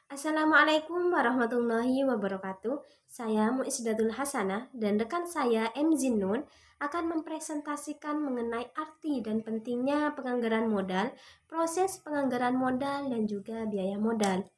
Assalamualaikum warahmatullahi wabarakatuh. Saya Muizdatul Hasanah dan rekan saya M. Zinnun akan mempresentasikan mengenai arti dan pentingnya penganggaran modal, proses penganggaran modal, dan juga biaya modal.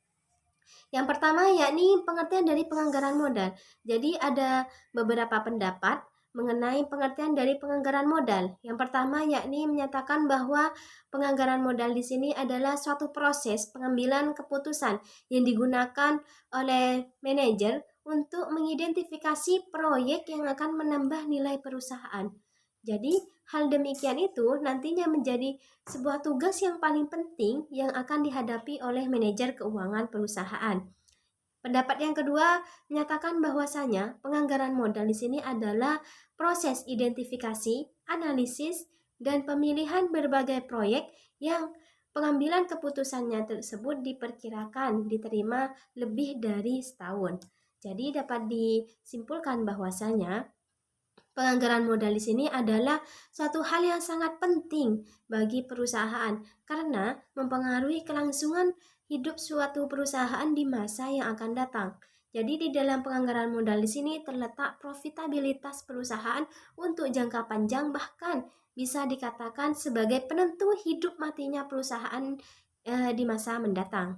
Yang pertama yakni pengertian dari penganggaran modal. Jadi ada beberapa pendapat mengenai pengertian dari penganggaran modal. Yang pertama yakni menyatakan bahwa penganggaran modal di sini adalah suatu proses pengambilan keputusan yang digunakan oleh manajer untuk mengidentifikasi proyek yang akan menambah nilai perusahaan. Jadi, hal demikian itu nantinya menjadi sebuah tugas yang paling penting yang akan dihadapi oleh manajer keuangan perusahaan. Pendapat yang kedua menyatakan bahwasanya penganggaran modal di sini adalah proses identifikasi, analisis, dan pemilihan berbagai proyek yang pengambilan keputusannya tersebut diperkirakan diterima lebih dari setahun. Jadi dapat disimpulkan bahwasanya penganggaran modal di sini adalah suatu hal yang sangat penting bagi perusahaan karena mempengaruhi kelangsungan hidup suatu perusahaan di masa yang akan datang. Jadi di dalam penganggaran modal di sini terletak profitabilitas perusahaan untuk jangka panjang, bahkan bisa dikatakan sebagai penentu hidup matinya perusahaan di masa mendatang.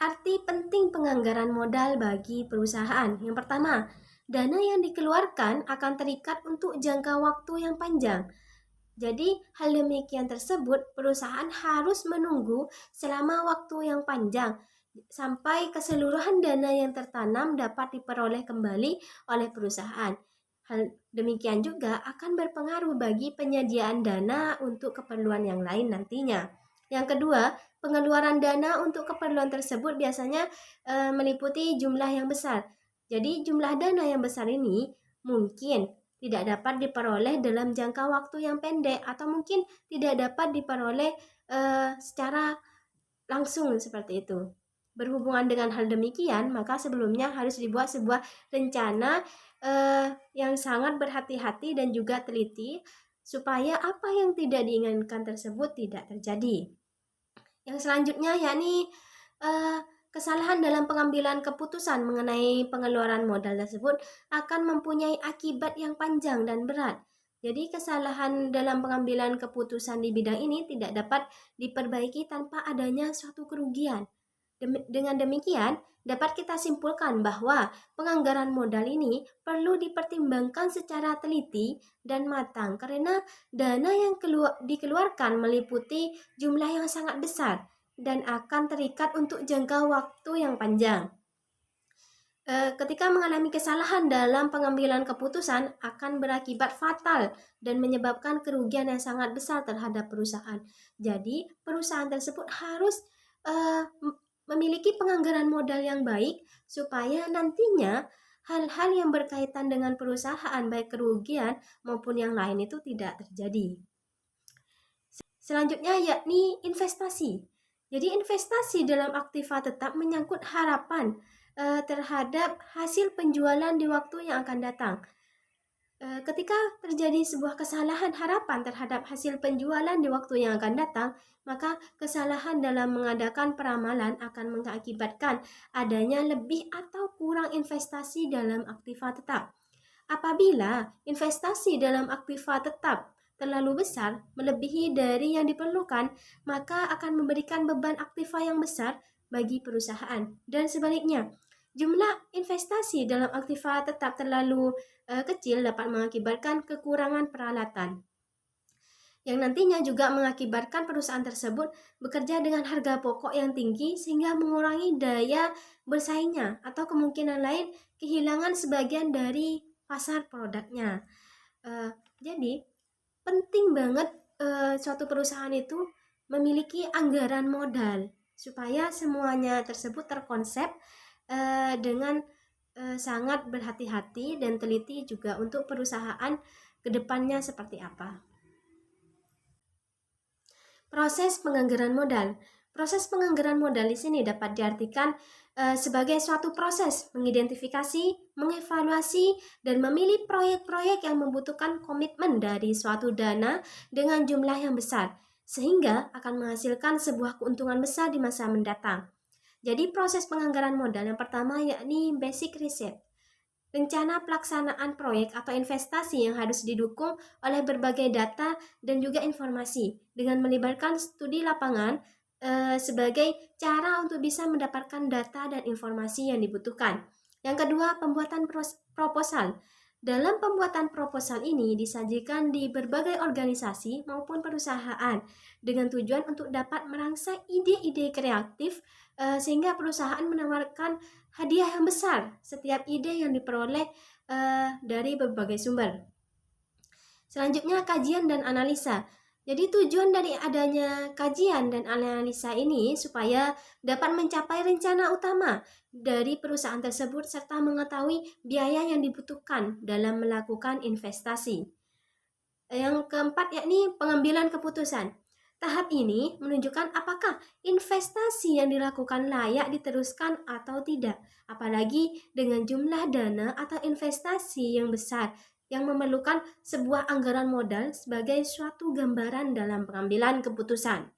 Arti penting penganggaran modal bagi perusahaan. Yang pertama, dana yang dikeluarkan akan terikat untuk jangka waktu yang panjang. Jadi, hal demikian tersebut perusahaan harus menunggu selama waktu yang panjang sampai keseluruhan dana yang tertanam dapat diperoleh kembali oleh perusahaan. Hal demikian juga akan berpengaruh bagi penyediaan dana untuk keperluan yang lain nantinya. Yang kedua, pengeluaran dana untuk keperluan tersebut biasanya meliputi jumlah yang besar. Jadi jumlah dana yang besar ini mungkin tidak dapat diperoleh dalam jangka waktu yang pendek atau mungkin tidak dapat diperoleh secara langsung seperti itu. Berhubungan dengan hal demikian, maka sebelumnya harus dibuat sebuah rencana yang sangat berhati-hati dan juga teliti supaya apa yang tidak diinginkan tersebut tidak terjadi. Yang selanjutnya yakni kesalahan dalam pengambilan keputusan mengenai pengeluaran modal tersebut akan mempunyai akibat yang panjang dan berat. Jadi kesalahan dalam pengambilan keputusan di bidang ini tidak dapat diperbaiki tanpa adanya suatu kerugian. Dengan demikian, dapat kita simpulkan bahwa penganggaran modal ini perlu dipertimbangkan secara teliti dan matang karena dana yang dikeluarkan meliputi jumlah yang sangat besar dan akan terikat untuk jangka waktu yang panjang. Ketika mengalami kesalahan dalam pengambilan keputusan akan berakibat fatal dan menyebabkan kerugian yang sangat besar terhadap perusahaan. Jadi, perusahaan tersebut harus memiliki penganggaran modal yang baik supaya nantinya hal-hal yang berkaitan dengan perusahaan baik kerugian maupun yang lain itu tidak terjadi. Selanjutnya yakni investasi. Jadi investasi dalam aktiva tetap menyangkut harapan terhadap hasil penjualan di waktu yang akan datang. Ketika terjadi sebuah kesalahan harapan terhadap hasil penjualan di waktu yang akan datang, maka kesalahan dalam mengadakan peramalan akan mengakibatkan adanya lebih atau kurang investasi dalam aktiva tetap. Apabila investasi dalam aktiva tetap terlalu besar, melebihi dari yang diperlukan, maka akan memberikan beban aktiva yang besar bagi perusahaan. Dan sebaliknya, jumlah investasi dalam aktiva tetap terlalu kecil dapat mengakibatkan kekurangan peralatan yang nantinya juga mengakibatkan perusahaan tersebut bekerja dengan harga pokok yang tinggi sehingga mengurangi daya bersaingnya atau kemungkinan lain kehilangan sebagian dari pasar produknya. Jadi penting banget suatu perusahaan itu memiliki anggaran modal supaya semuanya tersebut terkonsep dengan sangat berhati-hati dan teliti juga untuk perusahaan kedepannya seperti apa. Proses penganggaran modal. Proses penganggaran modal di sini dapat diartikan sebagai suatu proses mengidentifikasi, mengevaluasi, dan memilih proyek-proyek yang membutuhkan komitmen dari suatu dana dengan jumlah yang besar, sehingga akan menghasilkan sebuah keuntungan besar di masa mendatang. Jadi proses penganggaran modal yang pertama yakni basic research. Rencana pelaksanaan proyek atau investasi yang harus didukung oleh berbagai data dan juga informasi dengan melibatkan studi lapangan sebagai cara untuk bisa mendapatkan data dan informasi yang dibutuhkan. Yang kedua, pembuatan proposal. Dalam pembuatan proposal ini disajikan di berbagai organisasi maupun perusahaan dengan tujuan untuk dapat merangsang ide-ide kreatif sehingga perusahaan menawarkan hadiah yang besar setiap ide yang diperoleh dari berbagai sumber. Selanjutnya, kajian dan analisa. Jadi tujuan dari adanya kajian dan analisa ini supaya dapat mencapai rencana utama dari perusahaan tersebut serta mengetahui biaya yang dibutuhkan dalam melakukan investasi. Yang keempat yakni pengambilan keputusan. Tahap ini menunjukkan apakah investasi yang dilakukan layak diteruskan atau tidak, apalagi dengan jumlah dana atau investasi yang besar yang memerlukan sebuah anggaran modal sebagai suatu gambaran dalam pengambilan keputusan.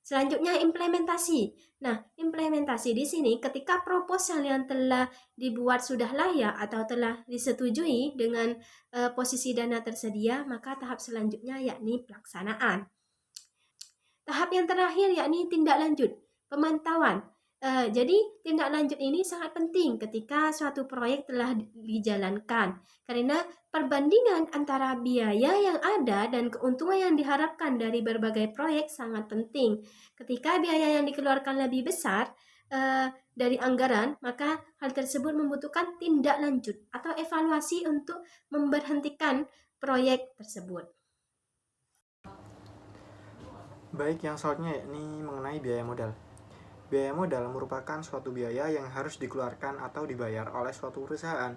Selanjutnya implementasi. Nah, implementasi di sini ketika proposal yang telah dibuat sudah layak atau telah disetujui dengan posisi dana tersedia, maka tahap selanjutnya yakni pelaksanaan. Tahap yang terakhir yakni tindak lanjut, pemantauan. Jadi tindak lanjut ini sangat penting ketika suatu proyek telah dijalankan karena perbandingan antara biaya yang ada dan keuntungan yang diharapkan dari berbagai proyek sangat penting. Ketika biaya yang dikeluarkan lebih besar dari anggaran, maka hal tersebut membutuhkan tindak lanjut atau evaluasi untuk memberhentikan proyek tersebut. Baik, yang selanjutnya yakni mengenai biaya modal. Biaya modal merupakan suatu biaya yang harus dikeluarkan atau dibayar oleh suatu perusahaan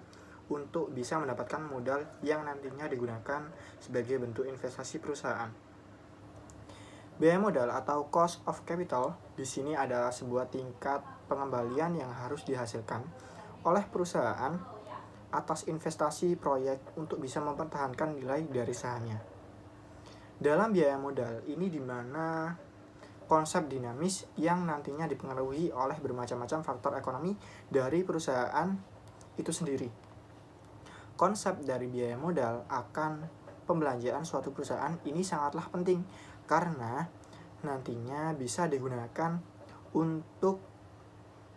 untuk bisa mendapatkan modal yang nantinya digunakan sebagai bentuk investasi perusahaan. Biaya modal atau cost of capital di sini adalah sebuah tingkat pengembalian yang harus dihasilkan oleh perusahaan atas investasi proyek untuk bisa mempertahankan nilai dari sahamnya. Dalam biaya modal ini di mana konsep dinamis yang nantinya dipengaruhi oleh bermacam-macam faktor ekonomi dari perusahaan itu sendiri. Konsep dari biaya modal akan pembelanjaan suatu perusahaan ini sangatlah penting karena nantinya bisa digunakan untuk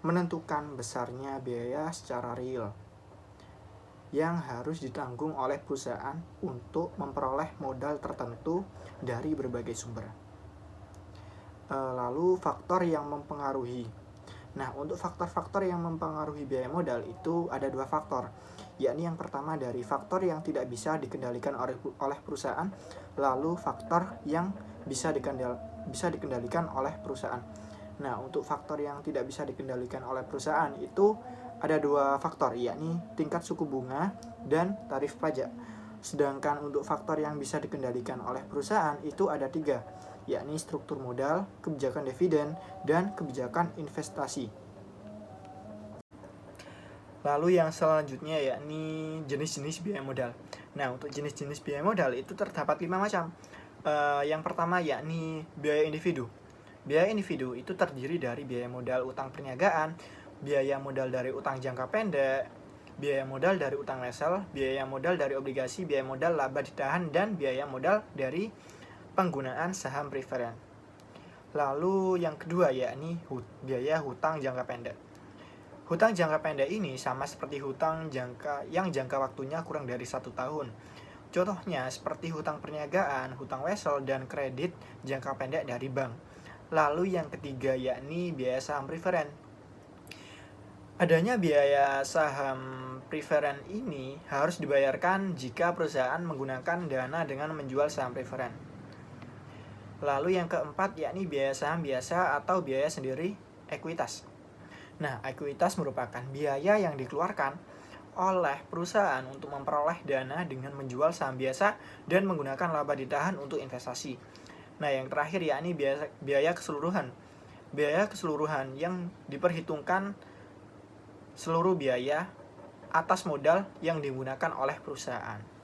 menentukan besarnya biaya secara real yang harus ditanggung oleh perusahaan untuk memperoleh modal tertentu dari berbagai sumber. Lalu faktor yang mempengaruhi. Nah, untuk faktor-faktor yang mempengaruhi biaya modal itu ada dua faktor, yakni yang pertama dari faktor yang tidak bisa dikendalikan oleh perusahaan, lalu faktor yang bisa dikendalikan oleh perusahaan. Nah, untuk faktor yang tidak bisa dikendalikan oleh perusahaan itu ada dua faktor, yakni tingkat suku bunga dan tarif pajak. Sedangkan untuk faktor yang bisa dikendalikan oleh perusahaan itu ada tiga, yakni struktur modal, kebijakan dividen, dan kebijakan investasi. Lalu yang selanjutnya yakni jenis-jenis biaya modal. Nah, untuk jenis-jenis biaya modal itu terdapat 5 macam. Yang pertama yakni biaya individu. Biaya individu itu terdiri dari biaya modal utang perniagaan, biaya modal dari utang jangka pendek, biaya modal dari utang wesel, biaya modal dari obligasi, biaya modal laba ditahan, dan biaya modal dari penggunaan saham preferen. Lalu yang kedua yakni biaya hutang jangka pendek. Hutang jangka pendek ini sama seperti hutang yang jangka waktunya kurang dari 1 tahun. Contohnya seperti hutang perniagaan, hutang wesel, dan kredit jangka pendek dari bank. Lalu yang ketiga yakni biaya saham preferen. Adanya biaya saham preferen ini harus dibayarkan jika perusahaan menggunakan dana dengan menjual saham preferen. Lalu yang keempat yakni biaya saham biasa atau biaya sendiri ekuitas. Nah, ekuitas merupakan biaya yang dikeluarkan oleh perusahaan untuk memperoleh dana dengan menjual saham biasa dan menggunakan laba ditahan untuk investasi. Nah, yang terakhir yakni biaya keseluruhan. Biaya keseluruhan yang diperhitungkan seluruh biaya atas modal yang digunakan oleh perusahaan.